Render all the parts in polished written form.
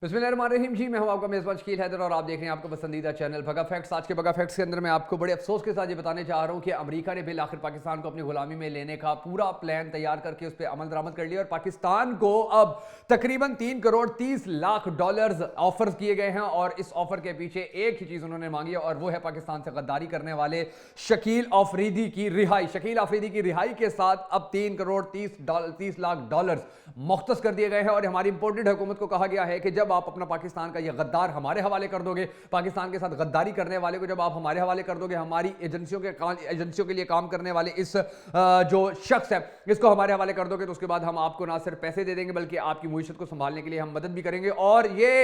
बिस्मिल्लाहिर्रहमानिर्रहीम जी, मैं हूं आपका मेज़बान शकील हैदर और आप देख रहे हैं आपका पसंदीदा चैनल भगा फैक्ट्स। आज के भगा फैक्ट्स के अंदर मैं आपको बड़े अफसोस के साथ ये बताने चाह रहा हूं कि अमेरिका ने बिल आखिर पाकिस्तान को अपनी गुलामी में लेने का पूरा प्लान तैयार करके उस पर अमल दरामद कर लिया और पाकिस्तान को अब तकरीबन 3 करोड़ 30 लाख डॉलर्स ऑफर किए गए हैं। और इस ऑफर के पीछे एक ही चीज़ उन्होंने मांगी है और वो है पाकिस्तान से गद्दारी करने वाले शकील अफरीदी की रिहाई। शकील अफरीदी की रिहाई के साथ अब 3 करोड़ 30 लाख डॉलर्स मुख्तस कर दिए गए हैं। और हमारी इंपोर्टेड हुकूमत को कहा गया है कि जब आप अपना पाकिस्तान का ये गद्दार हमारे हवाले कर दोगे, पाकिस्तान के साथ गद्दारी करने वाले को जब आप हमारे हवाले कर दोगे, हमारी एजेंसियों के लिए काम करने वाले इस जो शख्स है इसको हमारे हवाले कर दोगे, तो उसके बाद हम आपको ना सिर्फ पैसे दे देंगे बल्कि आपकी मुईशत को संभालने के लिए हम मदद भी करेंगे। और ये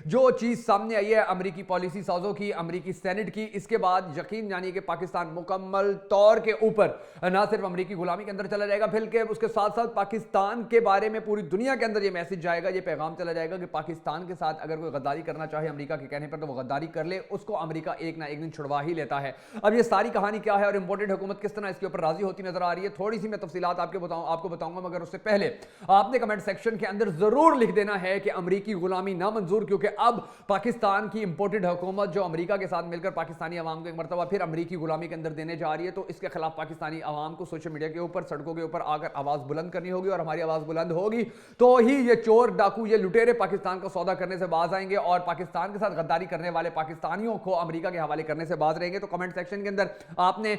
जो चीज सामने आई है अमरीकी पॉलिसी साजों की, अमरीकी सेनेट की, इसके बाद यकीन जानिए कि पाकिस्तान मुकम्मल तौर के ऊपर ना सिर्फ अमरीकी गुलामी के अंदर चला जाएगा बल्कि उसके साथ साथ पाकिस्तान के बारे में पूरी दुनिया के अंदर ये मैसेज जाएगा, ये पैगाम चला जाएगा कि पाकिस्तान के साथ अगर कोई गद्दारी करना चाहे अमेरिका के कहने पर तो वो गद्दारी कर ले, उसको अमेरिका एक ना एक दिन छुड़वा ही लेता है। अब ये सारी कहानी क्या है और इंपोर्टेड हुकूमत किस तरह इसके ऊपर राजी होती नजर आ रही है, थोड़ी सी मैं तफसीलात आपको बताऊंगा, मगर उससे पहले आपने कमेंट सेक्शन के अंदर जरूर लिख देना है कि अमरीकी गुलामी ना मंजूर, क्योंकि अब पाकिस्तान की इंपोर्टेड हुकूमत जो अमेरिका के साथ मिलकर पाकिस्तानी अवाम को एक मरतबा फिर अमरीकी गुलामी के अंदर देने जा रही है, तो इसके खिलाफ पाकिस्तानी अवाम को सोशल मीडिया के ऊपर, सड़कों के ऊपर आकर आवाज बुलंद करनी होगी। और हमारी आवाज बुलंद होगी तो ही ये चोर डाकू, ये लुटेरे पाकिस्तान का सौदा करने से बाज आएंगे और पाकिस्तान के साथ गद्दारी करने वाले पाकिस्तानियों को अमेरिका के हवाले करने से बाज रहेंगे। तो कमेंट सेक्शन के अंदर आपने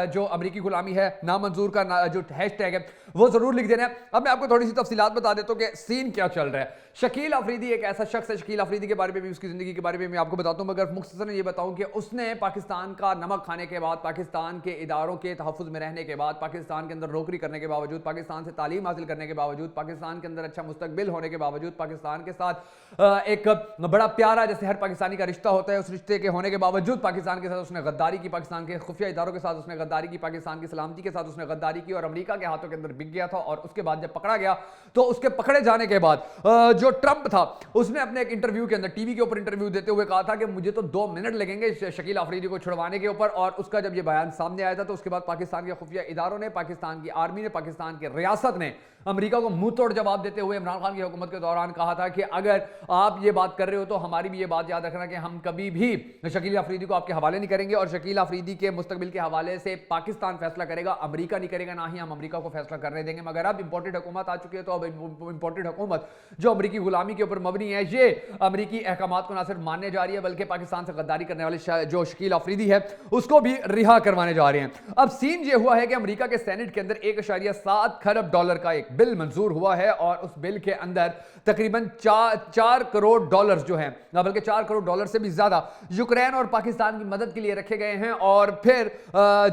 जो अमेरिकी गुलामी है नामंजूर का जो हैशटैग है वो जरूर लिख देना है। अब मैं आपको थोड़ी सी तफसीलात बता देता हूं कि सीन क्या चल रहा है। शकील अफरीदी एक ऐसा शख्स है, शकील अफरीदी के बारे में भी, उसकी जिंदगी के बारे में मैं आपको बताता हूं, मगर मुख्तसरन ये बताऊं कि उसने पाकिस्तान का नमक खाने के बाद, पाकिस्तान के इदारों के तहफ़्फ़ुज़ में रहने के बाद, पाकिस्तान के अंदर नौकरी करने के बावजूद, पाकिस्तान से तालीम हासिल करने के बावजूद, पाकिस्तान के अंदर अच्छा मुस्तकबिल होने के बावजूद, पाकिस्तान के साथ एक बड़ा प्यारा जैसे हर पाकिस्तानी का रिश्ता होता है, उस रिश्ते के होने के बावजूद पाकिस्तान के साथ उसने गद्दारी की, पाकिस्तान के खुफिया इदारों के साथ उसने गद्दारी की, पाकिस्तान की सलामती के साथ उसने गद्दारी की और अमेरिका के हाथों के अंदर बिक गया था। और उसके बाद जब पकड़ा गया तो उसके पकड़े जाने के बाद जो ट्रंप था उसने अपने एक इंटरव्यू के अंदर, टीवी के ऊपर इंटरव्यू देते हुए कहा था कि मुझे तो 2 मिनट लगेंगे शकील अफरीदी को छुड़वाने के ऊपर। और उसका जब ये बयान सामने आया था तो उसके बाद पाकिस्तान के खुफिया इदारों ने, पाकिस्तान की आर्मी ने, पाकिस्तान की रियासत ने अमेरिका को मुंह तोड़ जवाब देते हुए इमरान खान की हुकूमत के दौरान कहा था कि अगर आप ये बात कर रहे हो तो हमारी भी ये बात याद रखना कि हम कभी भी शकील अफरीदी को आपके हवाले नहीं करेंगे और शकील अफरीदी के मुस्तकबिल के हवाले से पाकिस्तान फैसला करेगा, अमेरिका नहीं करेगा, ना ही हम अमेरिका को फैसला करने देंगे। मगर अब इंपोर्टेड हुकूमत आ चुकी है तो अब इंपोर्टेड हुकूमत जो अमेरिकी गुलामी के ऊपर मबनी है, ये अमेरिकी अहकामात को ना सिर्फ मानने जा रही है बल्कि पाकिस्तान से गद्दारी करने वाले जो शकील अफरीदी है उसको भी रिहा करवाने जा रहे हैं। अब सीन ये हुआ है कि अमेरिका के सेनेट के अंदर 1.7 खरब डॉलर का एक बिल मंजूर हुआ है और उस बिल के अंदर तकरीबन 4 करोड़ डॉलर्स जो हैं, बल्कि 4 करोड़ डॉलर से भी ज्यादा यूक्रेन और पाकिस्तान की मदद के लिए रखे गए हैं। और फिर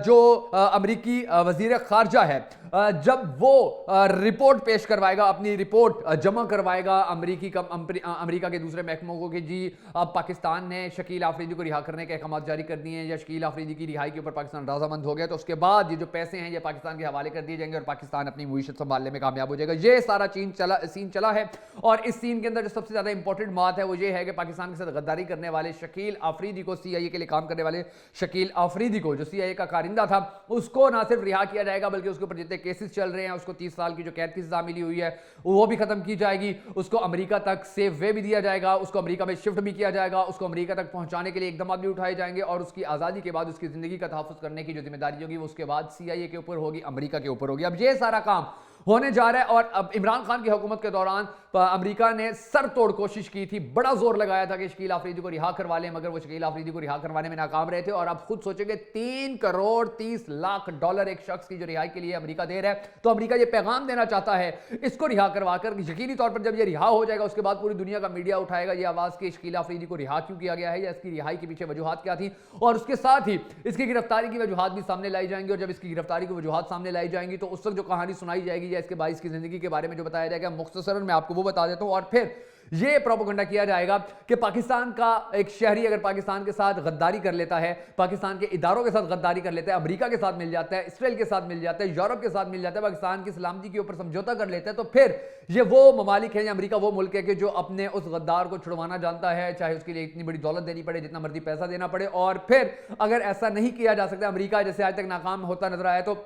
जो अमेरिकी वजीर खारजा है जब वो रिपोर्ट पेश करवाएगा, अपनी रिपोर्ट जमा करवाएगा अमेरिका के दूसरे महकमों को कि जी अब पाकिस्तान ने शकील अफरीदी को रिहा करने के अहकाम जारी कर दिए हैं या शकील अफरीदी की रिहाई के ऊपर पाकिस्तान रजामंद हो गया, तो उसके बाद ये जो पैसे हैं ये पाकिस्तान के हवाले कर दिए जाएंगे और पाकिस्तान अपनी मुईशत संभालने में कामयाब हो जाएगा। ये सारा सीन चला है। और इस सीन के अंदर जो सबसे ज्यादा इंपॉर्टेंट बात है वो ये है कि पाकिस्तान के साथ गद्दारी करने वाले शकील अफरीदी को, CIA के लिए काम करने वाले शकील अफरीदी को, जो CIA का कारिंदा था, उसको ना सिर्फ रिहा किया जाएगा बल्कि उसके ऊपर जितने केसेस चल रहे हैं, उसको 30 साल की जो कैद की सजा मिली हुई है वो भी खत्म की जाएगी, उसको अमेरिका तक सेफ वे भी दिया जाएगा, उसको अमेरिका में शिफ्ट भी किया जाएगा, उसको अमेरिका तक पहुंचाने के लिए इकदाम भी उठाए जाएंगे और उसकी आजादी के बाद उसकी जिंदगी का तहफ़्फ़ुज़ करने की जो जिम्मेदारी होगी वो उसके बाद CIA के ऊपर होगी, अमेरिका के ऊपर होगी। अब ये सारा काम होने जा रहा है। और अब इमरान खान की हुकूमत के दौरान अमेरिका ने सर तोड़ कोशिश की थी, बड़ा जोर लगाया था कि शकील अफरीदी को रिहा करवा लें, मगर वो शकील अफरीदी को रिहा करवाने में नाकाम रहे थे। और आप खुद सोचेंगे 3 करोड़ 30 लाख डॉलर एक शख्स की जो रिहाई के लिए अमेरिका दे रहा है, तो अमेरिका ये पैगाम देना चाहता है इसको रिहा करवा कर, यकीनी तौर पर जब ये रिहा हो जाएगा उसके बाद पूरी दुनिया का मीडिया उठाएगा ये आवाज कि शकील अफरीदी को रिहा क्यों किया गया है या इसकी रिहाई के पीछे वजूहात क्या थी, और उसके साथ ही इसकी गिरफ्तारी की वजूहात भी सामने लाई जाएंगी। और जब इसकी गिरफ्तारी की वजूहात सामने लाई जाएंगी तो उस वक्त जो कहानी सुनाई जाएगी या इसके बाइस की जिंदगी के बारे में जो बताया जाएगा, मुख्तसरन मैं आपको वो बता देता हूं। और फिर ये प्रोपेगेंडा किया जाएगा कि पाकिस्तान का एक शहरी अगर पाकिस्तान के साथ गद्दारी कर लेता है, पाकिस्तान के इदारों के साथ गद्दारी कर लेता है, अमेरिका के साथ मिल जाता है, इसराइल के साथ मिल जाता है, यूरोप के साथ मिल जाता है, पाकिस्तान की सलामती के ऊपर समझौता कर लेता है, तो फिर ये वो ममालिक है या अमेरिका वो मुल्क है कि जो अपने उस गद्दार को छुड़वाना जानता है, चाहे उसके लिए इतनी बड़ी दौलत देनी पड़े, जितना मर्जी पैसा देना पड़े। और फिर अगर ऐसा नहीं किया जा सकता, अमेरिका जैसे आज तक नाकाम होता नजर आया, तो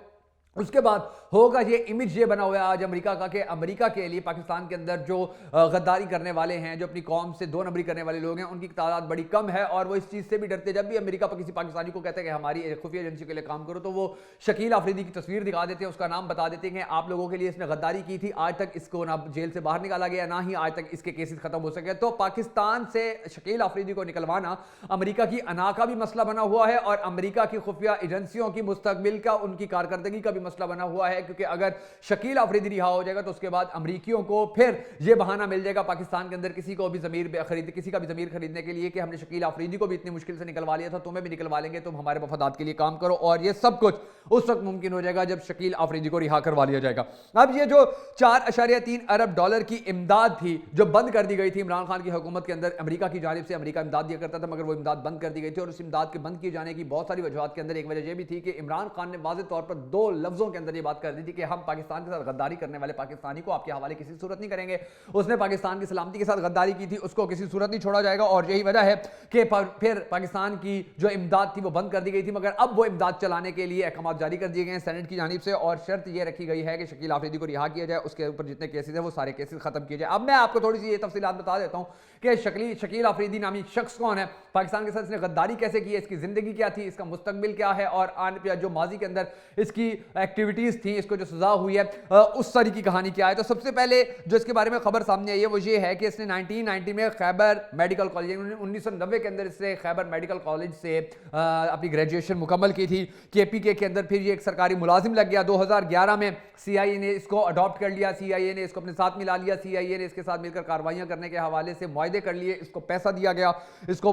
उसके बाद होगा ये इमेज ये बना हुआ है आज अमेरिका का कि अमेरिका के लिए पाकिस्तान के अंदर जो गद्दारी करने वाले हैं, जो अपनी कौम से दो नंबरी करने वाले लोग हैं, उनकी तादाद बड़ी कम है और वो इस चीज़ से भी डरते। जब भी अमेरिका पर किसी पाकिस्तानी को कहते हैं कि हमारी खुफिया एजेंसी के लिए काम करो, तो वो शकील अफरीदी की तस्वीर दिखा देते हैं, उसका नाम बता देते हैं कि आप लोगों के लिए इसने गद्दारी की थी, आज तक इसको ना जेल से बाहर निकाला गया, ना ही आज तक इसके केसेस खत्म हो सके। तो पाकिस्तान से शकील अफरीदी को निकलवाना अमेरिका की अना का भी मसला बना हुआ है और अमेरिका की खुफिया एजेंसियों की मुस्तकबिल का, उनकी कारकर्दगी का भी मसला बना हुआ है, क्योंकि अगर शकील अफरीदी रिहा हो जाएगा तो उसके बाद अमरीकियों को फिर यह बहाना मिल जाएगा पाकिस्तान के अंदर किसी का भी जमीर खरीदने के लिए कि हमने शकील अफरीदी को भी इतनी मुश्किल से निकलवा लिया था, तुम्हें भी निकलवा लेंगे, तुम हमारे मफादात के लिए काम करो। और यह सब कुछ उस वक्त मुमकिन हो जाएगा जब शकील अफरीदी को रिहा करवा लिया जाएगा। अब ये जो 4.3 अरब डॉलर की इमदाद थी जो बंद कर दी गई थी इमरान खान की हुकूमत के अंदर, अमेरिका की जानिब से अमेरिका इमदाद दिया करता था, मगर वो इमदाद बंद कर दी गई थी। और उस इमदाद के बंद किए जाने की बहुत सारी वजूहत के अंदर एक वजह यह भी थी कि इमरान खान ने वाज़ेह तौर पर 2 लफ्जों के अंदर ये बात कर दी थी कि हम पाकिस्तान के साथ गद्दारी करने वाले पाकिस्तानी को आपके हवाले किसी सूरत नहीं करेंगे। उसने पाकिस्तान की सलामती के साथ गद्दारी की थी, उसको किसी सूरत नहीं छोड़ा जाएगा। और यही वजह है कि फिर पाकिस्तान की जो इमदाद थी वो बंद कर दी गई थी, मगर अब वो इमदाद चलाने के लिए अहकाम जारी कर दिए गए हैं सेनेट की जानिब से और शर्त यह रखी गई है कि शकील अफरीदी को रिहा किया जाए, उसके ऊपर जितने केसेस हैं वो सारे केसेस खत्म किए जाए। अब मैं आपको थोड़ी सी ये तफसीलात बता देता हूं कि शकील अफरीदी नामी शख्स कौन है, पाकिस्तान के साथ इसने गद्दारी कैसे की है, इसकी जिंदगी क्या थी, इसका मुस्तकबिल क्या है और जो माजी के अंदर इसकी एक्टिविटीज थी, इसको जो सजा हुई है उस सारी की कहानी क्या है। तो सबसे पहले जो इसके बारे में खबर सामने आई है वो ये है कि इसने 1990 में खैबर मेडिकल कॉलेज 1990 के अंदर इसने खैबर मेडिकल कॉलेज से अपनी ग्रेजुएशन मुकम्मल की थी KPK के अंदर। फिर ये एक सरकारी मुलाजिम लग गया। 2011 में CIA ने इसको अडॉप्ट कर लिया, CIA ने इसको अपने साथ मिला लिया, CIA ने इसके साथ मिलकर कार्रवाइयां करने के हवाले से मुआहदे कर लिए, इसको पैसा दिया गया, इसको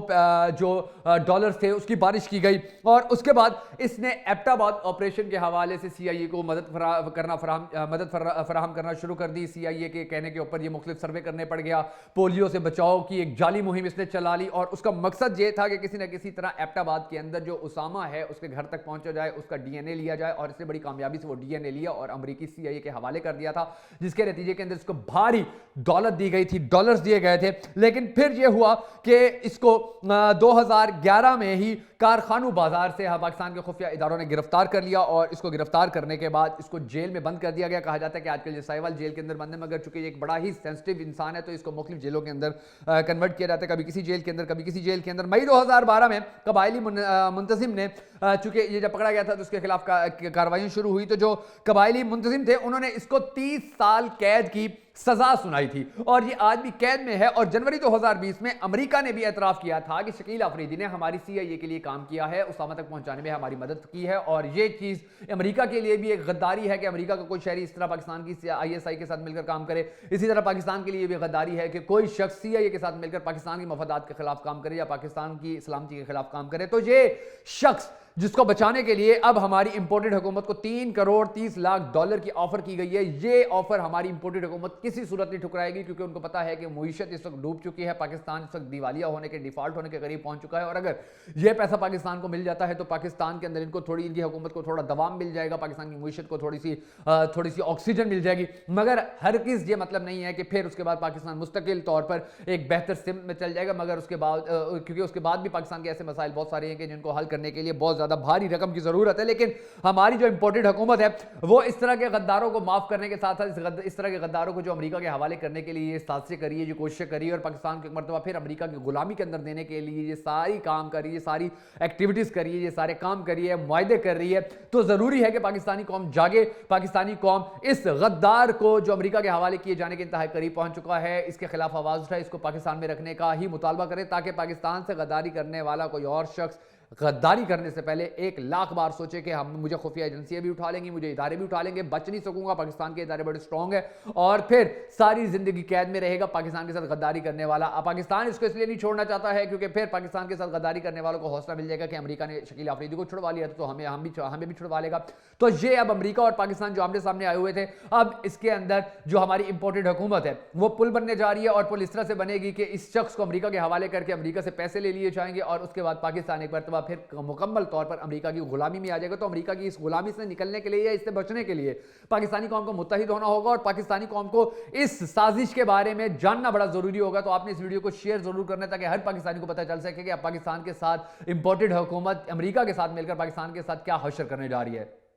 जो डॉलर्स थे उसकी बारिश की गई। और उसके बाद इसने एबटाबाद ऑपरेशन के हवाले से CIA को मदद फराहम करना शुरू कर दी। CIA के कहने के ऊपर ये मुख्तलिफ सर्वे करने पड़ गया। पोलियो से बचाव की एक जाली मुहिम इसने चला ली और उसका मकसद ये था कि किसी न किसी तरह एबटाबाद के अंदर जो उसामा है उसके घर तक पहुंचा जाए, उसका DNA लिया जाए। और इसने बड़ी कामयाबी से वो DNA लिया और अमेरिकी CIA के हवाले कर दिया था, जिसके नतीजे के अंदर इसको भारी दौलत दी गई थी, डॉलर्स दिए गए थे। लेकिन फिर यह हुआ कि इसको 2011 में ही कारखानू बाजार से पाकिस्तान के खुफिया इदारों ने गिरफ्तार कर लिया और इसको गिरफ्तार करने के बाद इसको जेल में बंद कर दिया गया। कहा जाता है कि आजकल ये साहिवाल जेल के अंदर बंद है, मगर चूंकि एक बड़ा ही सेंसिटिव इंसान है तो इसको मुख्तलिफ जेलों के अंदर कन्वर्ट किया जाता है, कभी किसी जेल के अंदर कभी किसी जेल के अंदर। मई 2012 में कबायली मुंतजिम ने, चूंकि ये जब पकड़ा गया था तो उसके खिलाफ कार्रवाई शुरू हुई, तो जो कबायली मुंतजिम थे उन्होंने इसको 30 साल कैद की सजा सुनाई थी और ये आज भी कैद में है। और जनवरी 2020 में अमेरिका ने भी एतराफ किया था कि शकील अफरीदी ने हमारी CIA के लिए काम किया है, उसामा तक पहुंचाने में हमारी मदद की है। और ये चीज अमेरिका के लिए भी एक गद्दारी है कि अमेरिका का कोई शहरी इस तरह पाकिस्तान की ISI के साथ मिलकर काम करे। इसी तरह पाकिस्तान के लिए भी गद्दारी है कि कोई शख्स CIA के साथ मिलकर पाकिस्तान के मफादात के खिलाफ काम करे या पाकिस्तान की सलामती के खिलाफ काम करे। तो ये शख्स जिसको बचाने के लिए अब हमारी इंपोर्टेड हुकूमत को 3 करोड़ 30 लाख डॉलर की ऑफर की गई है। ये ऑफर हमारी इंपोर्टेड हुकूमत किसी सूरत नहीं ठुकराएगी, क्योंकि उनको पता है कि मुईशत इस वक्त डूब चुकी है, पाकिस्तान इस वक्त दिवालिया होने के, डिफॉल्ट होने के करीब पहुंच चुका है। और अगर यह पैसा पाकिस्तान को मिल जाता है तो पाकिस्तान के अंदर इनको थोड़ी, इनकी हुकूमत को थोड़ा दवाम मिल जाएगा, पाकिस्तान की मुईशत को थोड़ी सी ऑक्सीजन मिल जाएगी। मगर हरगिज़ ये मतलब नहीं है कि फिर उसके बाद पाकिस्तान मुस्तकिल तौर पर एक बेहतर सिम में चल जाएगा। मगर उसके बाद, क्योंकि उसके बाद भी पाकिस्तान के ऐसे मसाइल बहुत सारे हैं कि जिनको हल करने के लिए बहुत ज़्यादा भारी रकम की जरूरत है। लेकिन हमारी जो इंपोर्टेड हुकूमत है वो इस तरह के गद्दारों को माफ करने के साथ साथ इस तरह के गद्दारों को जो अमेरिका के हवाले करने के लिए ये साजिशें करी है, जो कोशिशें करी है और पाकिस्तान को एक मरतबा फिर अमेरिका की गुलामी के अंदर देने के लिए ये सारी काम करी है, सारी एक्टिविटीज करी है, ये सारे काम करी है, मुआहदे कर रही है। तो जरूरी है कि पाकिस्तानी कौम जागे, पाकिस्तानी कौम इस गद्दार को जो अमेरिका के हवाले किए जाने के इंतहाई करीब पहुंच चुका है, इसके खिलाफ आवाज उठाए, इसको पाकिस्तान में रखने का ही मुतालबा करे, ताकि पाकिस्तान से गद्दारी करने वाला कोई और शख्स गद्दारी करने से पहले 1,00,000 बार सोचे कि मुझे खुफिया एजेंसियां भी उठा लेंगी, मुझे इदारे भी उठा लेंगे, बच नहीं सकूंगा, पाकिस्तान के इदारे बड़े स्ट्रॉन्ग है। और फिर सारी जिंदगी कैद में रहेगा पाकिस्तान के साथ गद्दारी करने वाला। अब पाकिस्तान इसको इसलिए नहीं छोड़ना चाहता है क्योंकि फिर पाकिस्तान के साथ गद्दारी करने वालों को हौसला मिल जाएगा कि अमेरिका ने शकील अफरीदी को छुड़वा लिया तो हमें भी छुड़वा लेगा। तो ये अब अमेरिका और पाकिस्तान जो आमने सामने आए हुए थे, अब इसके अंदर जो हमारी इंपोर्टेड हुकूमत है वो पुल बनने जा रही है। और पुल इस तरह से बनेगी कि इस शख्स को अमेरिका के हवाले करके अमेरिका से पैसे ले लिए जाएंगे और उसके बाद पाकिस्तान एक मरतबा फिर मुकम्मल तौर पर अमेरिका की गुलामी में आ जाएगा। तो अमेरिका की इस गुलामी से निकलने के लिए या इससे बचने के लिए पाकिस्तानी कौम को मुत्तहिद होना होगा और पाकिस्तानी कौम को इस साजिश के बारे में जानना बड़ा जरूरी होगा। तो आपने इस वीडियो को शेयर जरूर करना है ताकि हर पाकिस्तानी को पता चल सके कि अब पाकिस्तान के साथ इंपोर्टेड हुकूमत अमेरिका के साथ मिलकर पाकिस्तान के साथ क्या हशर करने जा रही है।